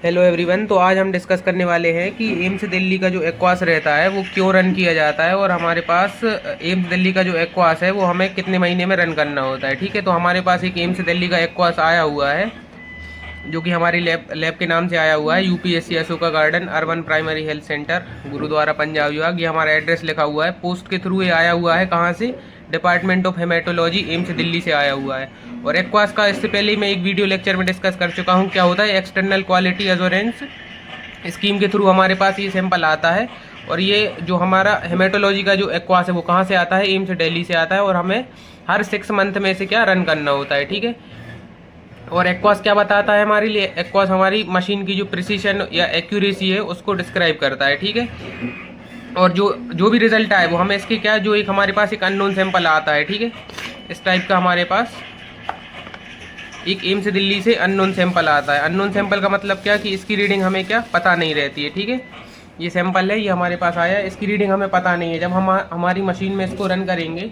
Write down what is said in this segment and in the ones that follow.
Hello everyone. तो आज हम डिस्कस करने वाले हैं कि एम्स दिल्ली का जो एक्वास रहता है वो क्यों रन किया जाता है और हमारे पास एम्स दिल्ली का जो एक्वास है वो हमें कितने महीने में रन करना होता है। ठीक है, तो हमारे पास एक एम्स दिल्ली का एक्वास आया हुआ है जो कि हमारी लैब के नाम से आया हुआ है, UPSC Ashoka Garden urban primary health centre, gurdwara Punjab विभाग। ये हमारा एड्रेस लिखा हुआ है। पोस्ट के थ्रू ये आया हुआ है। कहाँ से? Department of haematology, AIIMS Delhi से आया हुआ है। और एक्वास का इससे पहले मैं एक वीडियो लेक्चर में डिस्कस कर चुका हूँ क्या होता है एक्सटर्नल क्वालिटी एश्योरेंस स्कीम के थ्रू हमारे पास ये सैंपल आता है। और ये जो हमारा हेमेटोलॉजी का जो एक्वास है वो कहाँ से आता है? एम्स दिल्ली से आता है। और हमें हर 6 मंथ में से क्या रन करना होता है। ठीक है, और एक्वास क्या बताता है हमारे लिए? एक्वास हमारी मशीन की जो प्रिसीशन या एक्यूरेसी है उसको डिस्क्राइब करता है। ठीक है, और जो भी रिजल्ट आए वो हमें इसके क्या, जो एक हमारे पास एक अननोन सैंपल आता है। ठीक है, इस टाइप का हमारे पास एक एम्स दिल्ली से अननोन सैंपल आता है। अननोन सैंपल का मतलब क्या कि इसकी रीडिंग हमें क्या पता नहीं रहती है। ठीक है, ये सैंपल है, ये हमारे पास आया, इसकी रीडिंग हमें पता नहीं है। जब हम हमारी मशीन में इसको रन करेंगे,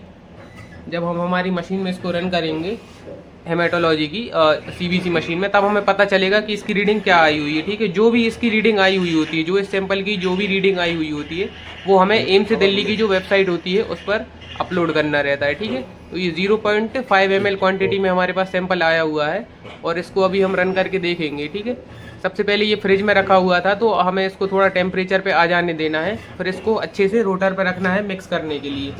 जब हम हमारी मशीन में इसको रन करेंगे हेमेटोलॉजी की सीबीसी मशीन में, तब हमें पता चलेगा कि इसकी रीडिंग क्या आई हुई है। ठीक है, जो भी इसकी रीडिंग आई हुई होती है, जो इस सैंपल की जो भी रीडिंग आई हुई होती है वो हमें एम्स दिल्ली की जो वेबसाइट होती है उस पर अपलोड करना रहता है। ठीक है, तो ये 0.5 ml क्वांटिटी में हमारे पास सैंपल आया हुआ है और इसको अभी हम रन करके देखेंगे। ठीक है, सबसे पहले ये फ्रिज में रखा हुआ था तो हमें इसको थोड़ा टेम्परेचर पे आ जाने देना है, फिर इसको अच्छे से रोटर पर रखना है मिक्स करने के लिए।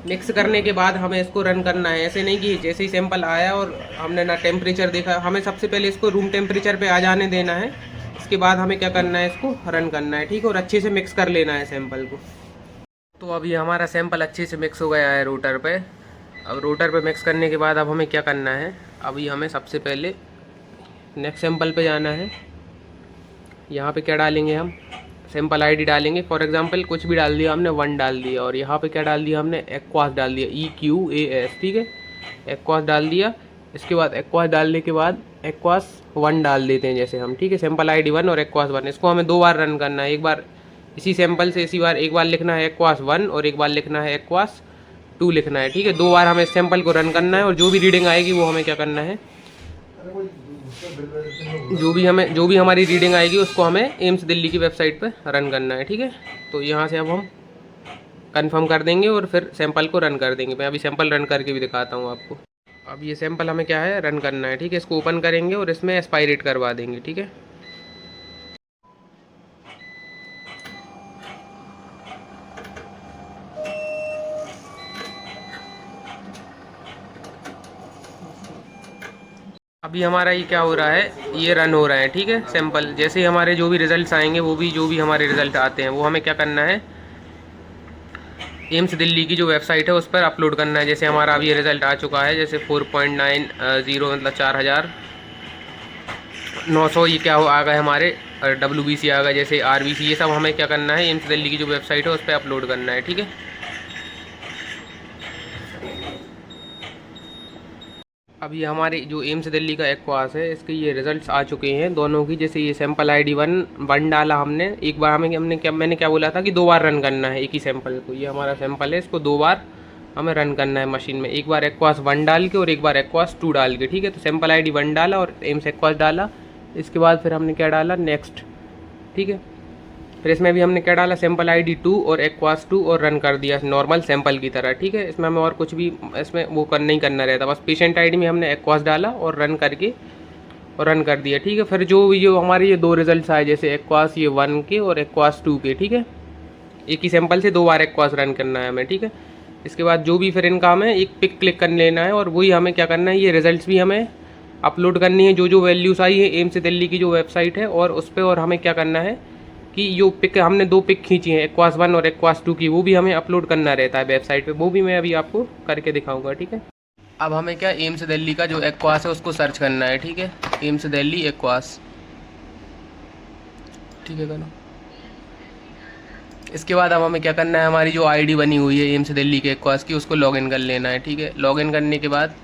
मिक्स करने के बाद हमें इसको रन करना है। ऐसे नहीं कि जैसे ही सैंपल आया और हमने ना टेम्परेचर देखा, हमें सबसे पहले इसको रूम टेम्परेचर पे आ जाने देना है। इसके बाद हमें क्या करना है, इसको रन करना है। ठीक है, और अच्छे से मिक्स कर लेना है सैंपल को। तो अभी हमारा सैंपल अच्छे से मिक्स हो गया है रोटर पे। अब रोटर पे मिक्स करने के बाद अब हमें क्या करना है, अभी हमें सबसे पहले नेक्स्ट सैंपल पे जाना है। यहाँ पे क्या डालेंगे, हम सैंपल आईडी डालेंगे। फॉर एग्जांपल कुछ भी डाल दिया हमने, 1 डाल दिया। और यहाँ पे क्या डाल दिया हमने, एक्वास डाल दिया, EQAS। ठीक है, एक्वास डाल दिया। इसके बाद एक्वास डालने के बाद एक्वास 1 डाल देते हैं जैसे हम। ठीक है, सैंपल आईडी 1 और एक्वास 1, इसको हमें 2 बार रन करना है। एक बार इसी सैंपल से एक बार लिखना है एक्वास 1 और एक बार लिखना है एक्वास 2 लिखना है। ठीक है, 2 बार हमें इस सैंपल को रन करना है और जो भी रीडिंग आएगी वो हमें क्या करना है, जो भी हमारी रीडिंग आएगी उसको हमें एम्स दिल्ली की वेबसाइट पर रन करना है। ठीक है, तो यहाँ से अब हम कंफर्म कर देंगे और फिर सैंपल को रन कर देंगे। मैं अभी सैंपल रन करके भी दिखाता हूँ आपको। अब ये सैंपल हमें क्या है, रन करना है। ठीक है, इसको ओपन करेंगे और इसमें एक्सपायरेट करवा देंगे। ठीक है, अभी हमारा ये क्या हो रहा है, ये रन हो रहा है। ठीक है, सैंपल जैसे ही हमारे जो भी रिजल्ट्स आएंगे जो भी हमारे रिजल्ट आते हैं वो हमें क्या करना है, एम्स दिल्ली की जो वेबसाइट है उस पर अपलोड करना है। जैसे हमारा अभी ये रिज़ल्ट आ चुका है, जैसे 4.90 मतलब 4900 ये क्या हो आ गए हमारे, WBC आ गए, जैसे RBC, ये सब हमें क्या करना है, एम्स दिल्ली की जो वेबसाइट है उस पर अपलोड करना है। ठीक है, अभी हमारे जो एम्स दिल्ली का एक्वास है इसके ये रिजल्ट्स आ चुके हैं दोनों की। जैसे ये सैंपल आईडी 1 डाला हमने, एक बार मैंने क्या बोला था कि 2 बार रन करना है एक ही सैंपल को। ये हमारा सैंपल है, इसको 2 बार हमें रन करना है मशीन में, एक बार एक्वास 1 डाल के और एक बार एक्वास 2 डाल के। ठीक है, तो सैंपल आईडी 1 डाला और एम्स एक्वास डाला। इसके बाद फिर हमने क्या डाला, नेक्स्ट। ठीक है, फिर इसमें भी हमने क्या डाला, सैंपल आईडी 2 और एक्वास 2 और रन कर दिया नॉर्मल सैंपल की तरह। ठीक है, इसमें हमें और कुछ भी इसमें वो नहीं करना रहता, बस पेशेंट आईडी में हमने एक्वास डाला और रन करके और रन कर दिया। ठीक है, फिर जो हमारे ये 2 रिजल्ट्स आए, जैसे एक्वास ये 1 के और एक्वास 2 के। ठीक है, एक ही सैंपल से 2 बार एक्वास रन करना है हमें। ठीक है, इसके बाद जो भी फिर इनका हमें एक पिक क्लिक कर लेना है और वही हमें क्या करना है, ये रिजल्ट्स भी हमें अपलोड करनी है, जो वैल्यूज़ आई है एम्स दिल्ली की जो वेबसाइट है और उस पर। और हमें क्या करना है कि जो पिक हमने 2 पिक खींची हैं, एक्वास 1 और एक्वास 2 की, वो भी हमें अपलोड करना रहता है वेबसाइट पे। वो भी मैं अभी आपको करके दिखाऊंगा। ठीक है, अब हमें क्या, एम्स दिल्ली का जो एक्वास है उसको सर्च करना है। ठीक है, एम्स दिल्ली एक्वास। ठीक है, करो। इसके बाद अब हमें क्या करना है, हमारी जो आईडी बनी हुई है एम्स दिल्ली के एक्वास की उसको लॉगिन कर लेना है। ठीक है, लॉगिन करने के बाद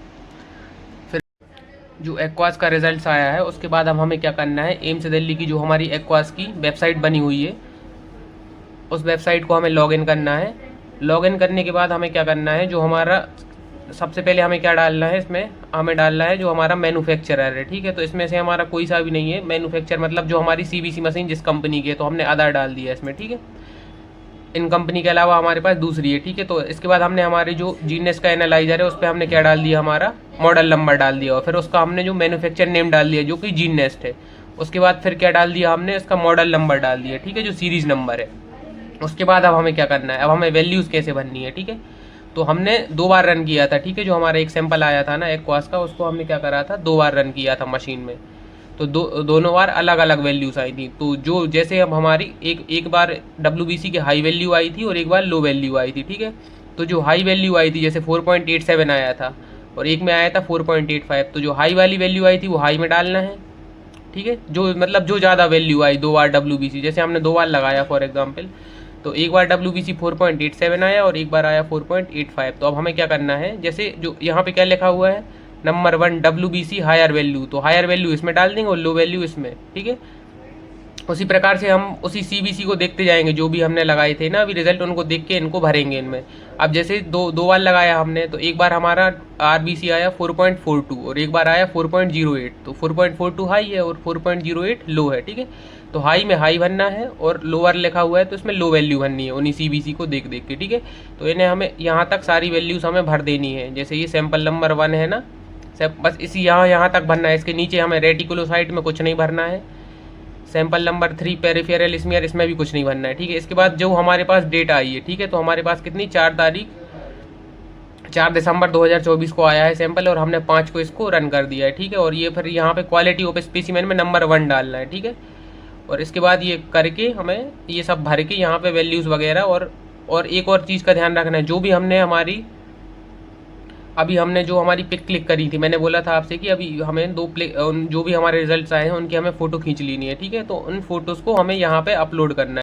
जो एक्वास का रिजल्ट्स आया है उसके बाद अब हमें क्या करना है, एम्स दिल्ली की जो हमारी एक्वास की वेबसाइट बनी हुई है उस वेबसाइट को हमें लॉगिन करना है। लॉगिन करने के बाद हमें क्या करना है, जो हमारा सबसे पहले हमें क्या डालना है, इसमें हमें डालना है जो हमारा मैन्युफैक्चरर है, ठीक है। तो इसमें से हमारा कोई सा भी नहीं है, मैन्युफैक्चर मतलब जो हमारी सीबीसी मशीन जिस कंपनी की है, तो हमने आधार डाल दिया इसमें, ठीक है। इन कंपनी के अलावा हमारे पास दूसरी है, ठीक है। तो इसके बाद हमने हमारे जो जीनेस का एनालाइजर है उस पर हमने क्या डाल दिया, हमारा मॉडल नंबर डाल दिया, और फिर उसका हमने जो मैन्युफैक्चर नेम डाल दिया जो कि जीनेस्ट है। उसके बाद फिर क्या डाल दिया हमने, इसका मॉडल नंबर डाल दिया, ठीक है, जो सीरीज नंबर है। उसके बाद अब हमें क्या करना है, अब हमें वैल्यूज़ कैसे भरनी है, ठीक है। तो हमने 2 बार रन किया था, ठीक है। जो हमारा एक सैंपल आया था ना एक्वास का, उसको हमने क्या करा था, 2 बार रन किया था मशीन में। तो दोनों बार अलग अलग वैल्यूज़ आई थी। तो जो जैसे अब हमारी एक बार WBC की हाई वैल्यू आई थी और एक बार लो वैल्यू आई थी, ठीक है। तो जो हाई वैल्यू आई थी, जैसे 4.87 आया था और एक में आया था 4.85, तो जो हाई वाली वैल्यू आई थी वो हाई में डालना है, ठीक है। जो मतलब जो ज़्यादा वैल्यू आई 2 बार WBC, जैसे हमने 2 बार लगाया फॉर एग्जाम्पल, तो एक बार WBC 4.87 आया और एक बार आया 4.85। तो अब हमें क्या करना है, जैसे जो यहाँ पे क्या लिखा हुआ है, नंबर 1 WBC हायर वैल्यू, तो हायर वैल्यू इसमें डाल देंगे और लो वैल्यू इसमें, ठीक है। उसी प्रकार से हम उसी CBC को देखते जाएंगे, जो भी हमने लगाए थे ना अभी रिजल्ट, उनको देख के इनको भरेंगे इनमें। अब जैसे दो बार लगाया हमने, तो एक बार हमारा RBC आया 4.42 और एक बार आया 4.08। तो 4.42 हाई है और 4.08 लो है, ठीक है। तो हाई में हाई भरना है और लोअर लिखा हुआ है तो इसमें लो वैल्यू भरनी है उन्हीं CBC को देख देख के, ठीक है। तो इन्हें हमें यहाँ तक सारी वैल्यूज़ हमें भर देनी है। जैसे ये सैंपल नंबर 1 है ना, बस इसी यहाँ तक भरना है, इसके नीचे हमें रेटिकुलोसाइट में कुछ नहीं भरना है। सैंपल नंबर 3 पेरिफेरल स्मीयर, इसमें भी कुछ नहीं भरना है, ठीक है। इसके बाद जो हमारे पास डेट आई है, ठीक है, तो हमारे पास कितनी 4 दिसंबर 2024 को आया है सैंपल और हमने 5 को इसको रन कर दिया है, ठीक है। और ये फिर यहाँ पे क्वालिटी ऑफ स्पेसिमेन में नंबर 1 डालना है, ठीक है। और इसके बाद ये करके हमें ये सब भर के यहाँ पे वैल्यूज़ वगैरह और एक और चीज़ का ध्यान रखना है, जो भी हमने अभी हमने जो हमारी पिक क्लिक करी थी, मैंने बोला था आपसे कि अभी हमें जो भी हमारे रिजल्ट्स आए हैं उनकी हमें फ़ोटो खींच लेनी है, ठीक है। तो उन फोटोज़ को हमें यहाँ पे अपलोड करना है।